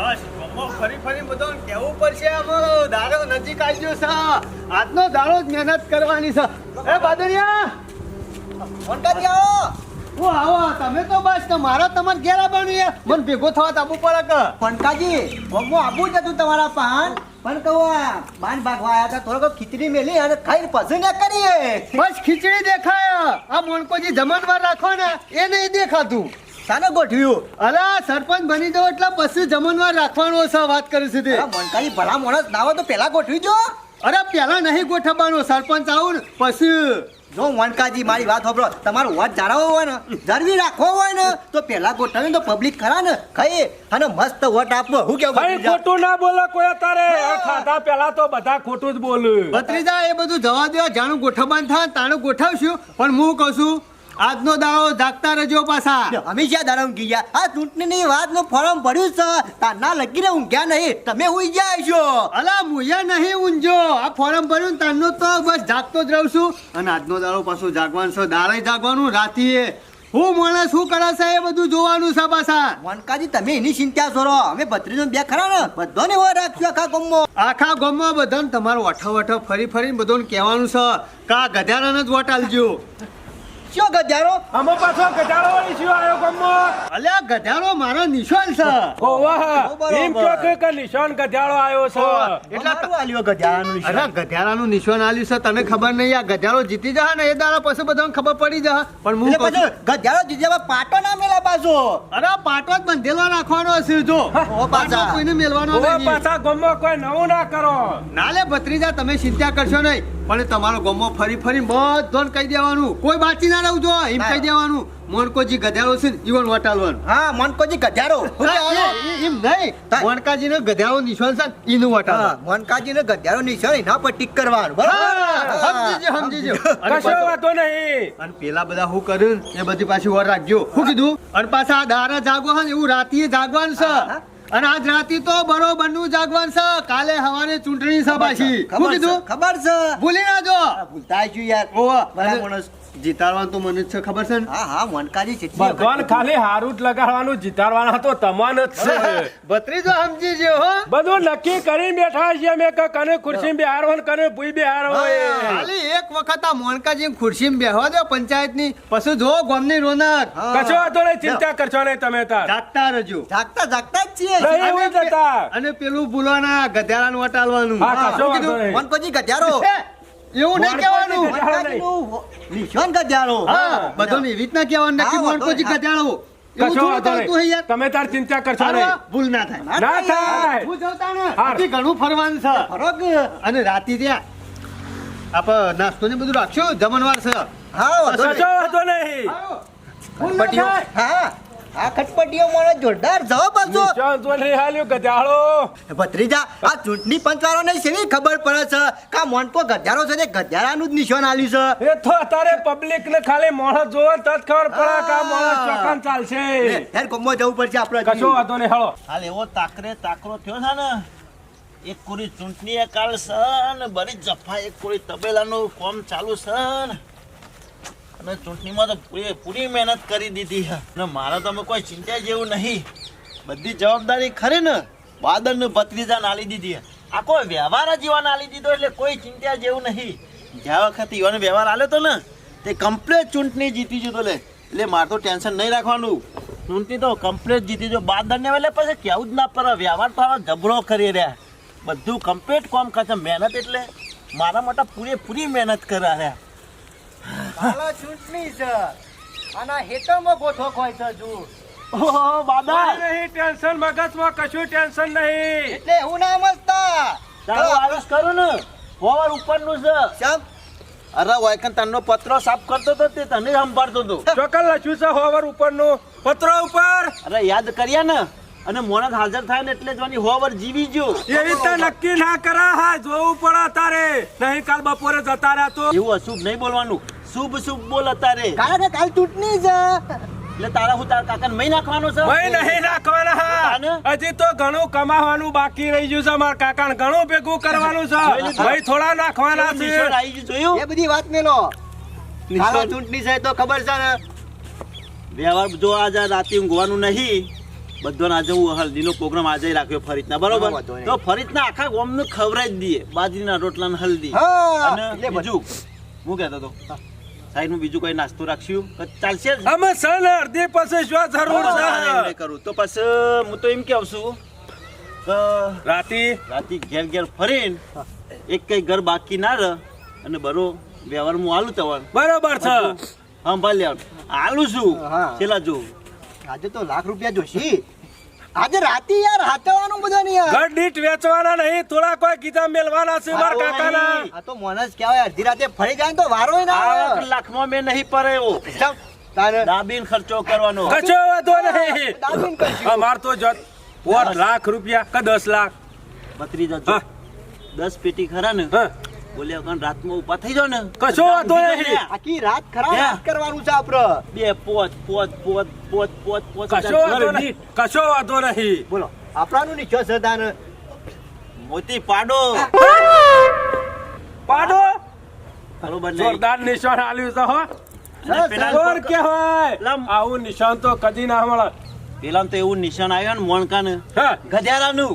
બસ ગમો ફરી બધો કેવું પડશે આમ દાડો નજીક આવી ગયો છે આજનો દાડો જ મહેનત કરવાની છે એ બાદરિયા વનકાજી આવો. હું આવો તમે તો બસ મારા તમાર ઘેર આવવાનું યાર મને ભેગો થવા તાબુ પડે કે વનકાજી ગમો આવું જ હતું તમારા પાન પણ કહું બાન ભાગવા આવ્યા હતા થોડોક ખીચડી મેલી અને ખાઈને પછી ને કરીએ. બસ ખીચડી દેખાય આ મોણકોજી જમણવાર રાખો ને એ નહીં દેખાતું. સાને ગોઠવ્યું? અલા સરપંચ બની જાવ એટલે પછી જમણવાર રાખવાનો છે વાત કરી છે તે. વનકાજી ભલા માણસ ના હોય તો પેલા ગોઠવી જો. અરે પેલા નહીં ગોઠવવાનો સરપંચ આવું ને પછી જો વનકાજી મારી વાત સાંભળો, તમારો વાત જાળવવો હોય ને જરવી રાખવો હોય ને તો પેલા ગોઠવીને તો પબ્લિક ખરા ને ખાઈ અને મસ્ત વોટ આપવો. હું કેવું ભાઈ ખોટું ના બોલે કોઈ તારે ખાધા પેલા તો બધા ખોટું જ બોલે. ભત્રીજા એ બધું જવા દેવા જાણું ગોઠવવાનું થાય તાણું ગોઠવશું પણ હું કહું છું આજનો દાડો જાગતા રહેજો પાછા. હંમેશા દાડમ ગયા આ ચૂંટણીની વાતનું ફોર્મ ભર્યું છે તારના લગીને ઊંઘ્યા નહીં તમે ઉઈ ગયા છો. અલા મુયા નહીં ઊંઝો આ ફોરમ ભર્યું ને તારનો તો બસ જાગતો જ રહું છું અને આજનો દાડો પાછું જાગવાનું છે દાડે જાગવાનું રાતીએ હું માણસ શું કરે છે એ બધું જોવાનું છે પાછા. વનકાજી તમે એની ચિંતા કરો અમે ભત્રીજો બે ખરા ને બધાને હોય રાખશું આખા ગામમાં. આખા ગામમાં બધાને તમારું વઠો ફરી બધાને કહેવાનું છે કા ગધારાને જ વોટ આલજો. શું ગજારો? આમાં પાછો ગજાળો ઈશ્યુ આવ્યો ગામમાં. અલ્યા ગધારો મારો નિશાન છે. ઓવા એમ કહો કે નિશાન ગજાળો આવ્યો છે. એટલે તમારું આલ્યો ગજારાનું નિશાન. અરે ગધારાનું નિશાન આલ્યું છે તને ખબર નહીં આ ગધારો જીતી જા ને એ દાડા પછી બધાને ખબર પડી જા પણ હું એટલે કહું પછી ગજારો જીત્યા પાટો ના મેલા પાછો. અરે પાટો જ બંધેલો રાખવાનો હશે જો પાટો કોઈને મેલવાનો ઓવા નહીં. પાછા ગામમાં કોઈ નવું ના કરો. ના લે ભત્રીજા તમે ચિંતા કરશો નહીં પણ તમારો ગામમાં ફરી બધોને કહી દેવાનું કોઈ બાકી ના રહું જો એમ કહી દેવાનું મોણકોજી ગધારો છે ને ઈવન વટાલવાનું. હા મનકોજી ગજારો. એમ નહીં મોણકાજીને ગધારો નિશાન છે ને ઈનું વટાલવાનું. મનકાજી ને ગજારો નિશાન એના પર ટીક કરવાનું બરાબર. સમજીજો કશો વાતો નહીં. અને પેલા બધા શું કર્યું ને એ બધી પાછી વાર રાખજો શું કીધું અને પાછા દારા જાગો ને એવું રાતીએ જાગવાનું છે અને આજ રાતી તો બરોબર નું જાગવાનું છે કાલે સવારે ચૂંટણી છે પાછી શું કીધું ખબર છે. ભૂલી ના જો ભૂલતા છું યાર. ઓવા ભલા માણસ. જીતાડવાનું તો મને જ છે ખબર છે ને હા હા મનકાજી ચેટલી ભગવાન ખાલી હારું જ લગાડવાનું જીતાડવાના તો તમાન જ છે. ભત્રીજો સમજી જો હો બધું નક્કી કરી બેઠા છીએ અમે કે કને ખુરશી બેહારો ને કને ભૂઈ બેહારો હોય. ખાલી એક વખત આ મોણકાજી ખુરશી બેહવા દો પંચાયત ની પછી જો ગામની રોનક કશો વાતો નહીં ચિંતા કરશો નહીં તમે તાર. જાગતા રહેજો જાગતા જાગતા જ છીએ. નહીં હોય જતા. અને પેલું ભૂલવાના ગધારાનું વટાલવાનું હા, કશો શું વાંધો કીધું? નહીં. મનકોજી ગજારો. એવું નહીં કહેવાનું મનકાજીનું નિશાન ગજારો. હા બધું એવી રીતના કહેવાનું નથી હા, મોણકોજી હા. ગધાડો એવું કશો થોડું વાંધો ચાલતું હોય નહીં. યાર તમે તાર ચિંતા કરશો હાલો, નહીં. ભૂલ ના થાય ના થાય. હું જવતા ને હા. હજી ઘણું ફરવાનું છે ફરક. અને રાતી ત્યાં આપણે નાસ્તો ને બધું રાખશું જમણવાર છે હા વાંધો કશો નહીં. વાંધો નહીં. ભૂલ ના ખટપટીઓ. થાય. હા આ ખટપટીઓ મને જોરદાર જવાબ આપજો. નિશાન તો નહીં હાલ્યું ગજાળો. ભત્રીજા આ ચૂંટણી પંચવાળો ને શેની ખબર પડે છે કે આ મોનકો ગજારો છે તે ગજારાનું જ નિશાન આલ્યું છે. એ તો અત્યારે પબ્લિક ને ખાલી માણસ જોવે ને તજ ખબર પડે કે આ માણસ ચોકાન ચાલશે. યાર કોમો જવું પડશે આપણે. કશો વાંધો નહીં હાલો. હાલ એવો તાકરો થયો છે ને એક કોરી ચૂંટણી કાલ છે ને બરી જફા એક કોરી તબેલાનું કામ ચાલુ છે ને અને ચૂંટણીમાં તો પૂરી મહેનત કરી દીધી છે ને મારે તો અમે કોઈ ચિંતા જેવું નહીં બધી જવાબદારી ખરી ને બાદલ ને ભત્રીજાને આલી દીધી છે. આ કોઈ વ્યવહાર જ ઈવાને આલી દીધો એટલે કોઈ ચિંતા જેવું નહીં. જ્યાં વખતે ઈવાને વ્યવહાર આલ્યો તો ને તે કમ્પ્લેટ ચૂંટણી જીતી જતો એટલે મારે તો ટેન્શન નહીં રાખવાનું. ચૂંટણી તો કમ્પ્લેટ જીતી જો બાદરને એટલે પછી કેવું જ ના પડે વ્યવહાર તો હવે જબરો કરી રહ્યા બધું કમ્પ્લેટ કામ કરશે મહેનત એટલે મારા માટે પૂરેપૂરી મહેનત કર્યા રહ્યા. કાલે ચૂંટણી છે અને હેતરમાં ગોઠો ખોય છે જુ. ઓહો બાદા નહીં ટેન્શન મગજમાં કશું ટેન્શન નહીં. એટલે હું ના મસ્તા. તારું આયુષ કરું ને ઓવર ઉપરનું છે. શેમ? અરે વાયકન તનનો પત્રો સાફ કરતો તો તે તને સંભાળતો હતો. ચોકલ લખ્યું છે હોવર ઉપરનું પત્રો ઉપર. અરે યાદ કર્યા ને અને મોણસ હાજર થાય ને એટલે જોની હોવર જીવી ગયો. એવી રીતે નક્કી ના કરા હા જોવું પડે તારે નહીં કાલ બપોરે જતા રહ્યા તો. એવું અશુભ નહીં બોલવાનું શુભ બોલ અત્યારે કાલે કાલ ચૂંટણી છે. એટલે તારા હું તારા કાકાને મહી નાખવાનો છે. ભાઈ નહીં નાખવાના હા. હજી તો ઘણું કમાવાનું બાકી રહી ગયું છે મારા કાકાને ઘણું ભેગું કરવાનું છે. ભાઈ થોડા નાખવાના છે. નિશાન આવી ગયું જોયું એ બધી વાત મેલો. કાલે નિશાન ચૂંટણી છે તો ખબર છે ને. વ્યવહાર જો આજે રાતે ઊંઘવાનું નહીં બધાને આજે હું હલ્દીનો પ્રોગ્રામ આજે રાખ્યો ફરીતના બરોબર હા, વાંધો નહીં. તો ફરીતના આખા ગામને ખવડાવી જ દઈએ બાજરીના રોટલા ને હલ્દી હા, અને એટલે બીજું હું કહેતો હતો સાઈડમાં બીજું કોઈ નાસ્તો રાખશું તો ચાલશે જ? અમે સન અડધી પછી શું જરૂર હા, છે એમ નહીં કરું તો પછી હું તો એમ કહું છું કે રાતી રાતે ઘેર ઘેર ફરીને એક કઈ ઘર બાકી ના રહે અને બરો વ્યવહાર હું આલું તમારે બરોબર છે સંભાળી આલું છું હા. છેલ્લા જો આજે તો લાખ રૂપિયા જોશી આજે રાતે યાર હાચવાનું બધા ને યાર ઘર દીઠ વેચવાના નહીં થોડા કોઈ ગીતા મેલવાના છે મારા કાકાના આ તો મોનસ કહેવાય અડધી રાતે ફરી જાય ને તો વારો ના આ આવે. લાખમાં મેં નહીં પડે એવો ચાલ, તારે દાબીન ખર્ચો કરવાનો કશો વાંધો નહીં દાબીને કરશું. અમાર તો જત 4 લાખ રૂપિયા કે 10 લાખ બત્રી જજો હા. 10 પેટી ખરા ને હા બોલ્યા કારણ રાતમાં ઉભા થઈ જાવ ને કશો વાંધો નહીં. આખી રાત ખરા હે? વાત કરવાનું છે આપડે બે પોચ પોચ પોચ પોચ પોચ પોચ કશો વાંધો નહીં કશો વાંધો નહીં બોલો આપણાનું નીચો છે તાને મોતી પાડો પાડો બરોબર નહીં જોરદાર નિશાન આલ્યું છે હો અને પેલા જોર કહેવાય લમ. આવું નિશાન તો કદી ના મળે પેલા તો એવું નિશાન આવ્યું ને મોણકા ને હા ગધેડાનું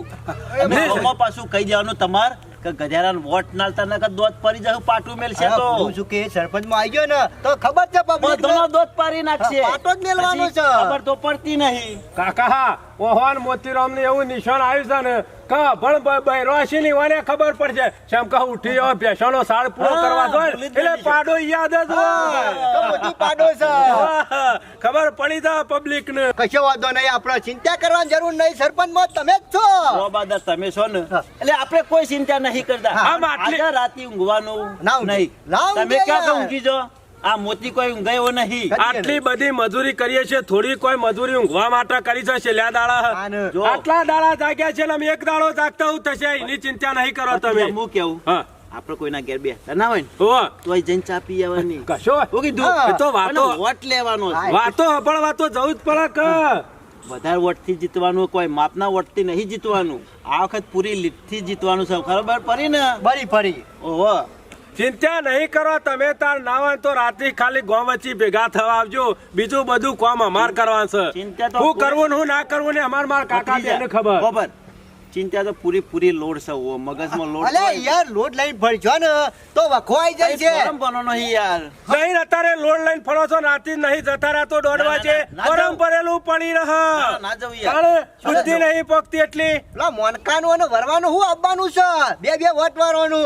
અને ગામમાં પાછું કહી દેવાનું તમાર કે ગધેડાને વોટ નાલતા નકર દોત પડી જાય પાટું મેલશે તો હું શું કે સરપંચ માં આવી ગયો ને તો ખબર છે public ને. બધાનો દોત પાડી નાખશે હા, પાટો જ મેલવાનો પછી છે. ખબર તો પડતી નહીં કાકા હા ઓહન મોતીરામ ને એવું નિશાન આવ્યું છે ને કા પણ બૈરોશી ની વાને ખબર પડશે શેમ કહું ઉઠી હવે ભેંસોનો સાળ પૂરો હા, કરવા જોઈએ ભૂલી જ એટલે નહીં. પાડો યાદ જ તો હોય મોટી પાડો છે હા, ખબર પડી જાય પબ્લિક ને કશો વાંધો નહીં આપણે ચિંતા કરવાની જરૂર નહીં સરપંચ માં તમે જ છો રોબાદર તમે છો ને હા. એટલે આપણે કોઈ ચિંતા નહીં કરતા હા, આટલી- આજે રાતે ઊંઘવાનું ના ઊંઘી. નહીં ના ઊંઘી તમે ક્યાં યાર. ઊંઘી જો આ મોતી કોઈ ઊંઘાયો નહીં કદી આટલી બધી મજૂરી કરીએ છીએ થોડી કોઈ મજૂરી ઊંઘવા માટે કરી છે છેલ્લા દાડા આને. જો. આટલા દાડા જાગ્યા છે ને અમે એક દાડો જાગતા હું થશે એની ચિંતા નહીં કરો તમે હું કેવું હા આપણે કોઈના ઘેર બેસતા ના હોય ને હો તો અહીં જઈને ચા પી આવવાની કશો હું કીધું હા. એ તો વાતો અને વોટ લેવાનો છે. હા. વાતો હબળવા તો જવું જ પડે કે વધારે વોટથી જીતવાનું કોઈ માપના વોટથી નહીં જીતવાનું આ વખત પૂરી લીટથી જીતવાનું છે ખબર પડી ને બરી ફરી ઓહો ચિંતા નહીં કરો તમે તાર ના હોય તો રાતે ખાલી ગોમ વચ્ચે ભેગા થવા આવજો બીજું બધું કામ અમાર કરવાનું છે ચિંતા તો હું કરવું ને હું ના કરવું ને અમાર માર કાકા બેને ખબર ખબર ચિંતા તો પૂરી લોડ છે ઓ મગજમાં લોડ અલે યાર લોટ લઈને ફરજો ને તો વખો આવી જાય છે ગરમ બનવાનો નહીં યાર નહીં અત્યારે લોડ લઈને ફરો છો રાતે નહીં જતા રહેતો દોડવા છે ના ગરમ જાઉં. પડેલું પડી રહે ના જવું યાર તાણે બુદ્ધિ નહીં પોકતી એટલી પેલા મોનકાનું અને વરવાનું હું આપવાનું છે બે વોટ વાળવાનું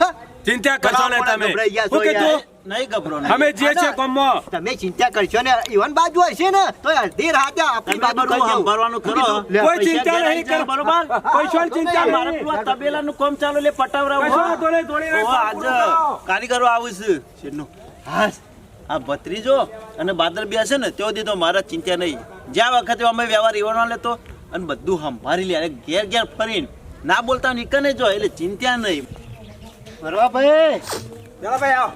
હા, ચિંતા કરશો ને તમે ગભરાઈ ગયા છો હું કીધું નહીં ગભરો અમે જે છે ગામમાં તમે ચિંતા કરશો ને ઈવન બાજુ હશે ને તો અડધી રાતે આપણી બાજુ બધું કરજો. સંભાળવાનું ખરો લે, કોઈ પૈસા ચિંતા ઘેર નહીં આવી જાય, કર બરોબર પૈસાની ચિંતા મારે નહીં. પેલું આ તબેલાનું કામ ચાલુ લે પટાવરાવું કશો વાંધો નહીં, થોડી વાર ઓહો, કામ પૂરું આજે કરો. કારીગરો આવું છે શેરનું. હાસ, આ ભત્રીજો અને બાદર બે છે ને તેઓ દીધો મારા ચિંતા નહીં જ્યાં વખતે અમે વ્યવહાર એવાનો લેતો અને બધું સંભાળી લે અને ઘેર ઘેર ફરીને ના બોલતા નીકળે જો એટલે ચિંતા નહીં બરોબર ભાઈ ચાલો ભાઈ આવો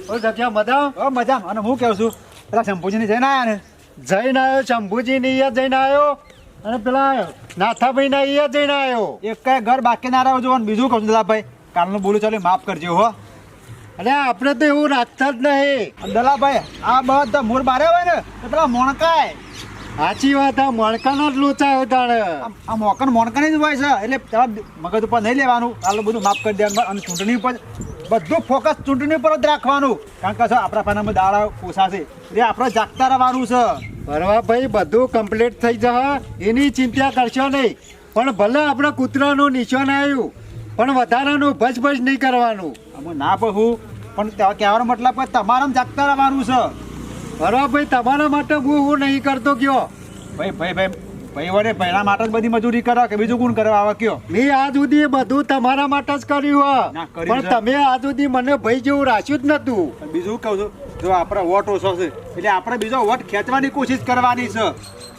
ઓ જગ્યા મજા ઓ મજામાં અને હું કહું છું પેલા શંભુજીની જઈને આયા ને જઈને આવ્યો શંભુજી ની અહીંયા જઈને આવ્યો અને પેલા નાથાભાઈ ના અહીંયા જઈને આવ્યો એક કઈ ઘર બાકી ના રહ્યો જો અને બીજું કહું છું દલાભાઈ કાલનું બોલું ચાલે માફ કરજો હો અરે આપણે તો એવું રાખતા જ નહીં અને દલાભાઈ આ બધા મૂળ બારે હોય ને તો પેલા મોણકાય સાચી વાત આ મણકાનો જ લોચા તાણે આ મોકન મોણકાની જ હોય છે એટલે તારા મગજ ઉપર નહીં લેવાનું કાલનું બધું માફ કરી દેવાનું અને ચૂંટણી ઉપર બધું ફોકસ ચૂંટણી ઉપર જ રાખવાનું કારણ કે શું આપણા પાનામાં દાડા પોસાશે એટલે આપણે જાગતા રહેવાનું છે બરવા ભાઈ બધું કમ્પ્લીટ થઈ જશે એની ચિંતા કરશો નહીં પણ ભલે આપણે કૂતરાનું નિશાન આવ્યું પણ વધારાનું ભજ નહીં કરવાનું અમે ના કહું પણ કહેવાનો મતલબ કે તમારે જાગતા રહેવાનું છે બરવા ભાઈ તમારા માટે હું નહીં કરતો કયો ભાઈ વડે ભૈણા માટે જ બધી મજૂરી કરે કે બીજું કોણ કરવા આવે કયો મેં આજ સુધી બધું તમારા માટે જ કર્યું ના, હે કર્યું પણ છે. તમે આજ સુધી મને ભાઈ જેવું રાખ્યું જ નતું અને બીજું કહું છું જો આપણે વોટ ઓછો છે એટલે આપણે બીજો વોટ ખેંચવાની કોશિશ કરવાની છે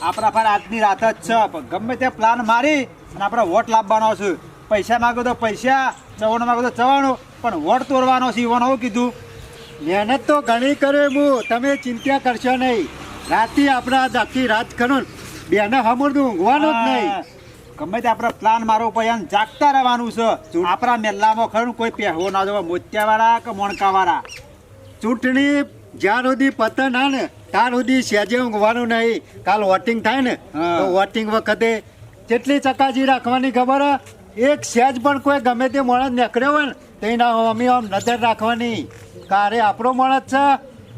આપણા પર આજની રાત જ છે પણ ગમે તે પ્લાન મારી અને આપણે વોટ લાવવાનો છે પૈસા માગો તો પૈસા ચવાણું માગો તો ચવાણું પણ વોટ તોડવાનો છે ઈવોને હું કીધું મહેનત તો ઘણી કરે હું તમે ચિંતા કરશો નહીં રાતે આપણે આજ આખી રાત ખરો ને બેને હમણાં ઊંઘવાનું જ નહીં ગમે તે આપણે પ્લાન મારવો પડે અને જાગતા રહેવાનું છે આપણા મેલ્લામાં ખરું કોઈ પહેવો ના જોવા મોતિયાવાળા કે મોણકાવાળા ચૂંટણી જ્યાં સુધી પતન ના ને ત્યાં સુધી સહેજે ઊંઘવાનું નહીં. કાલ વોટિંગ થાય ને હા. તો વોટિંગ વખતે કેટલી ચકાસી રાખવાની ખબર હે? એક સહેજ પણ કોઈ ગમે તે માણસ નીકળ્યો હોય ને તો એના અમે આમ નજર રાખવાની કે અરે આપણો માણસ છે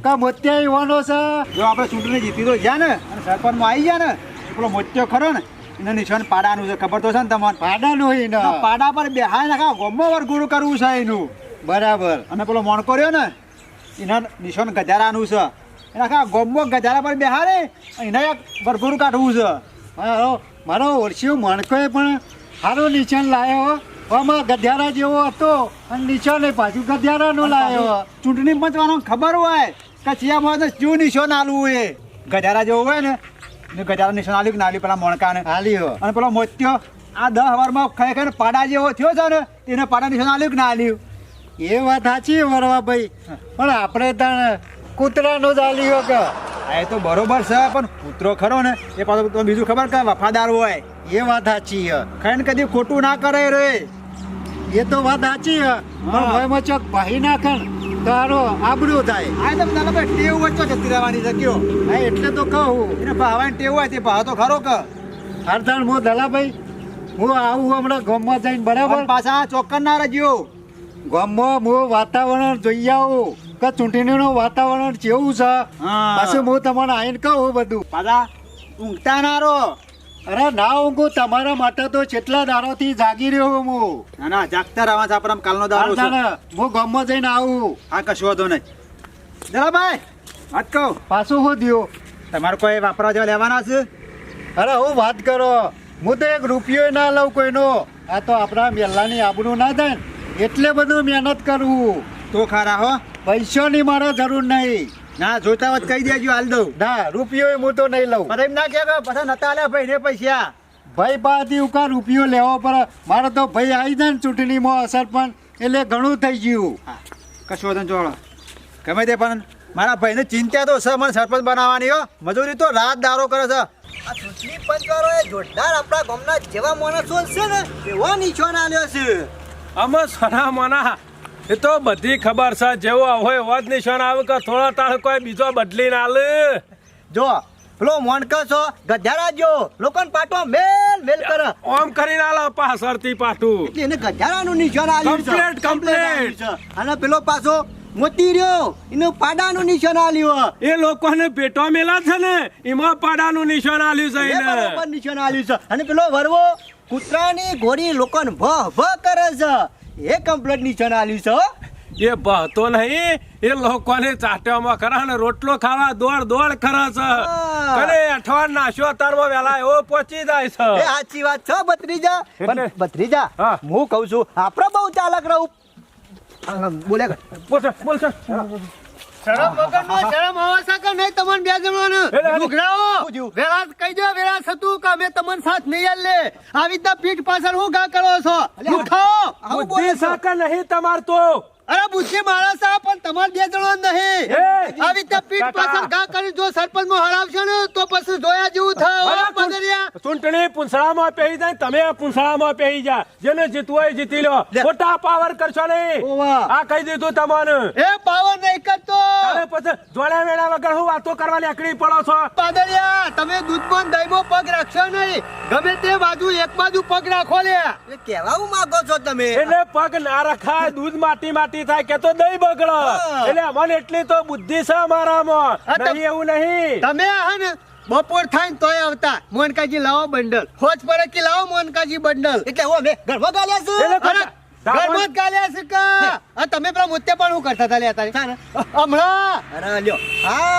કે મોતિયા યુવાનો છે. જો આપણે ચૂંટણી જીતી તો ગયા ને અને સરપંચમાં આવી ગયા ને પેલો મોત્યો ખરો ને એને નિશાન પાડાનું છે ખબર તો છે ને તમને? પાડાનું હોય ને. પાડા પર બેહાય નાખા ગોમમાં વરઘોડું કરવું છે એનું. બરાબર. અને પેલો મોણકો રહ્યો ને એના નિશાન ગજારાનું છે એને આખા ગોમમાં ગજારા પર બેહારે એને એક વરઘોડું કાઢવું છે. મારો ઓળખ્યો મણકોએ પણ સારું નિશાન લાવ્યો. આમાં ગધ્યારા જેવો હતો અને નિશાને પાછું ગધ્યારાનું લાવ્યો. ચૂંટણી પંચવાનો ખબર હોય કે ચિયામાં શું નિશાન આલવું હોય ગજારા જેવું હોય ને ગજારા નિશાન આલ્યું કે ના આલ્યું પેલા મોણકાને હાલ્યો. અને પેલો મોત્યો આ 10 વારમાં ખરેખર પાડા જેવો થયો છે ને એને પાડા નિશાન આલ્યું કે ના આલ્યું? એ વાત સાચી વરવા ભાઈ, પણ આપણે ત્યાં કૂતરાનો જ આલ્યો કે. હા, એ તો બરોબર છે પણ કૂતરો ખરો ને એ પાછો તો બીજું ખબર કે વફાદાર હોય એ વાત સાચી હે. ખાઈને કદી ખોટું ના કરે રે. એ તો વાત સાચી હે, પણ ભયમાં ચોક ભાઈ નાખે ને તો હારો આબરૂ થાય. આ તો બધા લોકો ટેવ વચ્ચે જતી રહેવાની છે કયો હા, એટલે તો કહું. એને ભાવાની ટેવ હોય તે ભાવ તો ખરો કે અર્ધાણ હું દલાભાઈ હું આવું હમણાં ગામમાં જઈને બરાબર. પણ પાછા ચોક્કસ ના રહેજો. ગામમાં હું વાતાવરણ જોઈ આવું કે ચૂંટણીનું વાતાવરણ કેવું છે. હા. પછી હું તમને આવીને કહું બધું. પાછા ઊંઘતા ના રહો. અરે ના ઊંઘું, તમારા માટે તો કેટલા દારોથી જાગી રહ્યો હું. ના ના જાગતા રહેવા છે આપણે કાલનો દાડો છે. અર્ધાણ હું ગામમાં જઈને આવું. આ કશો વાંધો નહીં. જલાભાઈ વાત કહું પાછું શું થયું? તમારે કોઈ વાપરવા જેવા લેવાના છે? અરે હું વાત કરો, હું તો એક રૂપિયો ના લઉં કોઈનો. આ તો આપણા મેલ્લાની આબરૂ ના થાય ને એટલે બધું મહેનત કરવું. તો ખરા હો. પૈસાની મારે જરૂર નહીં. ના જોતા હોત કહી દેજો હાલ દઉં. ના રૂપિયો હું તો નહીં લઉં. પણ એમ ના કે પાછા નતા આલ્યા ભાઈ ને પૈસા. ભાઈ પાસેથી ઉકા રૂપિયો લેવો પડે. મારે તો ભાઈ આવી જાય ને ચૂંટણીમાં અસર પણ એટલે ઘણું થઈ ગયું. હા કશો વાંધો નહીં, ચોળો ગમે તે પણ મારા ભાઈને ચિંતા તો છે મને સરપંચ બનાવવાની હો. મજૂરી તો રાત દારો કરે છે. આ ચૂંટણી પંચવાળો એ જોરદાર આપણા ગામના જેવા માણસો છે ને એવો નિશાન આલ્યો છે. આમાં સના મના એ તો બધી ખબર છે. જેવો હોય એવો જ નિશાન આવે કે થોડા તાળ કોઈ બીજો બદલી ના લે. જો પેલો મોનકો છો ગધારા જો લોકોને પાટો મેલ મેલ કરે ઓમ કરીને આલો પાછળથી પાટું. એટલે એને ગધારાનું નિશાન આલ્યું છે. Complete, complete. આલ્યું છે. અને પેલો પાછો મોતી રહ્યો એનું પાડાનું નિશાન આલ્યું. એ લોકોને પેટો મેલા છે ને એમાં પાડાનું નિશાન આલ્યું છે એ એને. બરાબર નિશાન આલ્યું છે. અને પેલો વરવો કૂતરાની ઘોડી લોકોને ભ ભ કરે છે એ કમ્પ્લીટ નિશાન આલ્યું છે હો. એ બહતો નહીં, એ લોકોને ચાટ્યામાં ખરા ને રોટલો ખાવા દોડ દોડ કરે છે. હા. કરે અઠવાડ નાશ્યો તારમાં વેલા એવો પહોંચી જાય એ છે. સાચી વાત છે ભત્રીજા. પણ એટલે? ભત્રીજા હા. હું કહું છું આપણે બહુ ચાલક રહું. બોલે બોલ છે, બોલ છે. શરમ વગરનો શરમ આવશે કે નહીં તમને બે જણોને? એટલે લુગડાઓ, શું થયું? વેલા કહી દો વેલા થતું કે અમે તમને સાથ નહીં આલે. આવી રીતના પીઠ પાછળ હું ગા કરો છો? ઉઠો. બુદ્ધિ સાકા નહીં તમાર તો. અરે બુદ્ધિ માણસ આ પણ તમારે બે જણો નહીં. એ, આવી રીતે પીઠ કાકા. પાછળ ઘા કરી જો સરપંચ માં હરાવશો ને તો પછી જોયા જેવું થાય હો, અરે, પંદરિયા. ચૂંટણી પૂંછડામાં પહેરી જાય તમે પૂંછડામાં પહેરી જા. જેને જીતવું હોય જીતી લો. ખોટા પાવર કરશો નહીં. ઓવા. આ કહી દીધું તમને. એ પાવર નહીં કરતો. તારે પછી જોડ્યા વેળા વગર હું વાતો કરવા નીકળી પડો છો. પાદરિયા તમે દૂધમાં ને દહીંમાં પગ રાખશો નહીં. ગમે તે બાજુ એક બાજુ પગ રાખો લે. એ કહેવા હું માંગો છો તમે? એટલે પગ ના રખાય, દૂધ માટી માટી થાય કે તો દહીં બગડે. હા. એટલે અમને એટલી તો બુદ્ધિ છે અમારામાં. હા, તો- નહીં એવું નહીં. તમે હે ને બપોર થાય ને તોય આવતા મોનકાજી લાવો બંડલ. હોજ પડે કે લાવો મોનકાજી બંડલ. એટલે હું અમે ઘરમાં ગાલ્યા છે. એટલે અરે, ઘરમાં જ ગાલ્યા છે કા? આ તમે પેલા મુત્તે પણ હું કરતા હતા લે અત્યારે? હમણાં અરે લ્યો.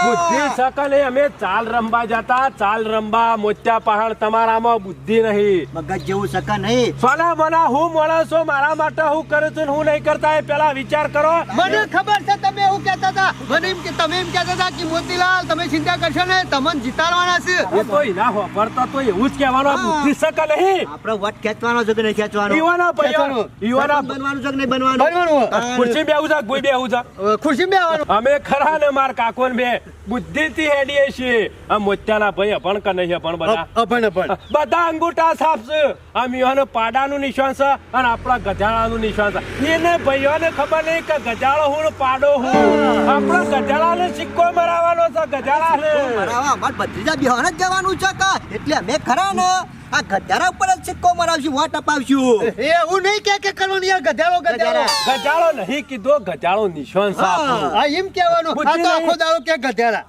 બુદ્ધિ સકલ એ અમે ચાલ રંબા જતા. ચાલ રંબા મોત્યા પહાડ તમારામાં બુદ્ધિ નહીં. મગજ જેવું સકા નહીં. સોના મના હું માણસો મારા માટે હું કરું છું ને હું નહીં કરતા એ પેલા વિચાર કરો. મને ખબર છે તમે એવું કહેતા હતા. મને એમ કે તમે એમ કહેતા હતા કે મોતીલાલ તમે ચિંતા કરશો ને તમને જીતાડવાના છે. એ તો એના વાપરતા તો એવું જ કહેવાનો. બુદ્ધિ સકલ નહીં. આપણે વટ ખેંચવાનો છે કે નહીં ખેંચવાનો? ઈવાના ભાઈઓ, ઈવાના સરપંચ બનવાનું છે કે નહીં બનવાનું બનવાનું. ખુરશી બેહું છે કોઈ બેહું છે ખુરશી બે આવવાનું. અમે ખરા ને માર કાકો ને બે બુદ્ધિથી હેડીએ છીએ આ મોત્યાના ભાઈ અભણ કે નહીં અભણ બધા અભણ બધા અંગૂઠા સાફ છે આ મિયોને પાડાનું નિશાન છે અને આપણા ગજાળાનું નિશાન છે એને ભાઈઓને ખબર નહીં કે ગજાળો હું ને પાડો હું આપણા ગજાળાને સિક્કો મરાવવાનો છે ગજાળાને બરાબર અમાર ભત્રીજા બિહાર જ જવાનું છે કા એટલે અમે ખરા ને આ ગધારા ઉપર જ સિક્કો મરાવશું વોટ અપાવશું એવું નહીં કે કરવાનું યાર ગધાડો ગધાડો. ગજાળો નહીં કીધો ગજાળો નિશાન છે આપણું. હા એમ કહેવાનું. આ તો આખો દાડો કે ગધેડા.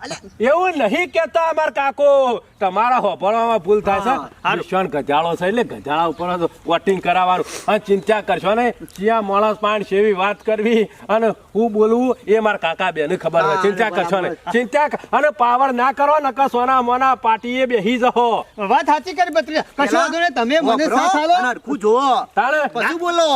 એવું નહીં કેતા અમાર કાકો તમારા હોભળવામાં ભૂલ થાય છે નિશાન ગજાળો છે એટલે ગજાળા ઉપર વોટિંગ કરાવવાનું અને ચિંતા કરશો ને ક્યાં માણસ પાણ સેવી વાત કરવી અને હું બોલવું એ મારા કાકા બેને ખબર હોય ચિંતા કરશો ને અને પાવર ના કરો નકર સોના મોના પાટીએ બેહી જહો વાત સાચી કરી બત્રી. કશો વાંધો નહીં, તમે મને સાથ અને આલો. હરખું જુઓ તારે પછી બોલો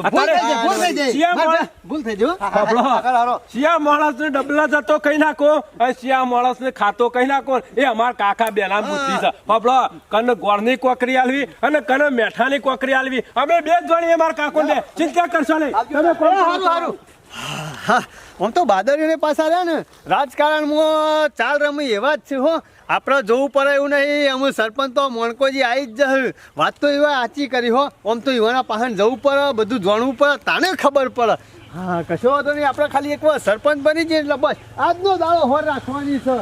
ભૂલ થઈ જાય, ભૂલ થઈ જાય. શિયા મારે માણસ- ભૂલ થઈ જાય. સાંભળો. શિયા માણસ ને ડબલા જતો કઈ નાખો અને શિયા માણસ ને ખાતો કઈ નાખો એ અમાર કાકા બેના બુદ્ધિ છે બાબલો કને ગોળની કોકરી આલવી અને કને મેઠાની કોકરી આલવી અમે બે જ જણી અમાર કાકો ને ચિંતા કરશો નહીં તમે કોઈ હારું, હારું. હા, આમ તો બાદરીઓને પાછા રહ્યા ને રાજકારણમાં ચાલ રમી એવા જ છે હો. આપણે જોવું પડે એવું નહીં. અમુક સરપંચ તો મોણકોજી આવી જ જશે. વાત તો એવા સાચી કરી હો. આમ તો એવાના પાસે જવું પડે, બધું જાણવું પડે, તાને ખબર પડે. હા, કશો વાંધો નહીં. આપણે ખાલી એક વાર સરપંચ બની જઈએ એટલે બસ આજનો દાડો હોર રાખવાની છે.